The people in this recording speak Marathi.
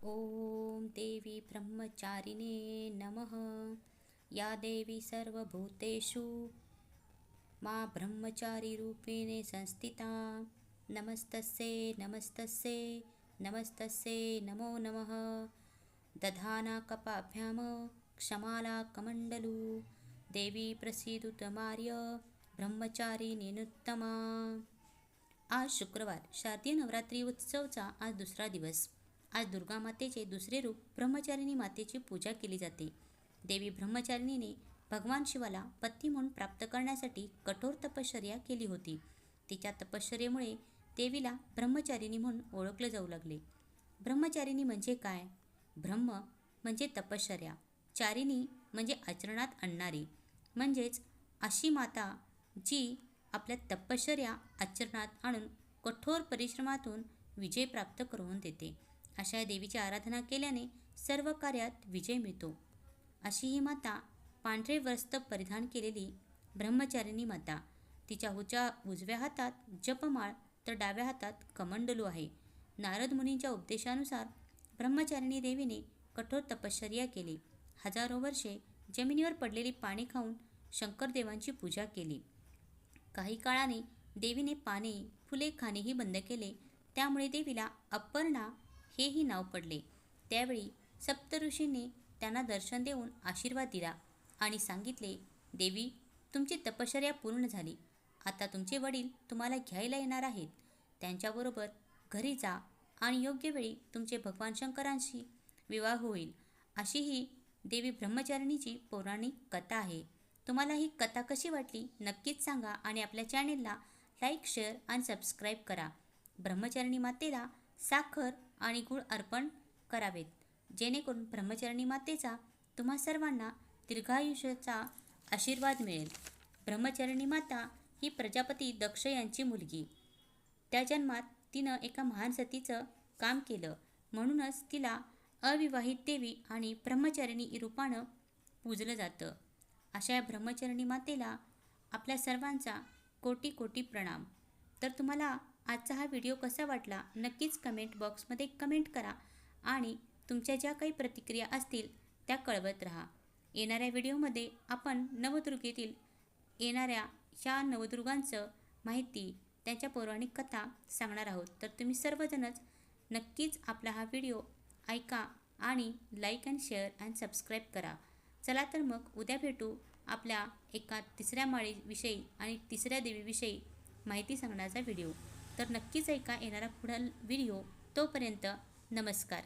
ॐ देवी ब्रह्मचारिणे नमः। या देवी सर्वभूतेषु मा ब्रह्मचारीरूपेण संस्थिता। नमस्तस्यै नमस्तस्यै नमस्तस्यै नमो नमः। दधाना कपाभ्यां क्षमाला कमण्डलू। देवी प्रसीदुतमार्य ब्रह्मचारिणीनुत्तमा। आज शुक्रवार, शारदीय नवरात्री उत्सवचा आज दुसरा दिवस। आज दुर्गा मातेचे दुसरे रूप ब्रह्मचारिणी मातेची पूजा केली जाते। देवी ब्रह्मचारिणीने भगवान शिवाला पती म्हणून प्राप्त करण्यासाठी कठोर तपश्चर्या केली होती। तिच्या तपश्चर्येमुळे देवीला ब्रह्मचारिणी म्हणून ओळखले जाऊ लागले। ब्रह्मचारिणी म्हणजे काय? ब्रह्म म्हणजे तपश्चर्या, चारिणी म्हणजे आचरणात आणणारी, म्हणजेच अशी माता जी आपल्या तपश्चर्या आचरणात आणून कठोर परिश्रमातून विजय प्राप्त करून देते। अशा देवीची आराधना केल्याने सर्व कार्यात विजय मिळतो। अशी ही माता पांढरे वस्त्र परिधान केलेली ब्रह्मचारिणी माता। तिच्या उजव्या हातात जपमाळ तर डाव्या हातात कमंडलू आहे। नारद मुनींच्या उपदेशानुसार ब्रह्मचारिणी देवीने कठोर तपश्चर्या केली। हजारो वर्षे जमिनीवर पडलेली पाने खाऊन शंकरदेवांची पूजा केली। काही काळाने देवीने पाने, फुले खाणेही बंद केले। त्यामुळे देवीला अपर्णा हेही नाव पडले। त्यावेळी सप्तऋषींनी त्यांना दर्शन देऊन आशीर्वाद दिला आणि सांगितले, देवी, तुमची तपश्चर्या पूर्ण झाली। आता तुमचे वडील तुम्हाला घ्यायला येणार आहेत। त्यांच्याबरोबर घरी जा आणि योग्य वेळी तुमचे भगवान शंकरांशी विवाह होईल। अशी ही देवी ब्रह्मचारिणीची पौराणिक कथा आहे। तुम्हाला ही कथा कशी वाटली नक्कीच सांगा आणि आपल्या चॅनेलला लाईक, शेअर आणि सबस्क्राईब करा। ब्रह्मचारिणी मातेला साखर आणि गूळ अर्पण करावेत, जेणेकरून ब्रह्मचारिणी मातेचा तुम्हा सर्वांना दीर्घायुष्याचा आशीर्वाद मिळेल। ब्रह्मचारिणी माता ही प्रजापती दक्ष यांची मुलगी। त्या जन्मात तिनं एका महान सतीचं काम केलं, म्हणूनच तिला अविवाहित देवी आणि ब्रह्मचारिणी रूपानं पूजलं जातं। अशा या ब्रह्मचारिणी मातेला आपल्या सर्वांचा कोटी कोटी प्रणाम। तर तुम्हाला आजचा हा व्हिडिओ कसा वाटला नक्कीच कमेंट बॉक्समध्ये कमेंट करा आणि तुमच्या ज्या काही प्रतिक्रिया असतील त्या कळवत राहा। येणाऱ्या व्हिडिओमध्ये आपण नवदुर्गेतील येणाऱ्या ह्या नवदुर्गांचं माहिती, त्यांच्या पौराणिक कथा सांगणार आहोत। तर तुम्ही सर्वजणच नक्कीच आपला हा व्हिडिओ ऐका आणि लाईक आणि शेअर आणि सबस्क्राईब करा। चला तर मग उद्या भेटू आपल्या एका तिसऱ्या माळेविषयी आणि तिसऱ्या देवीविषयी माहिती सांगण्याचा व्हिडिओ। तर नक्कीच ऐका येणारा पुढील व्हिडिओ। तोपर्यंत नमस्कार।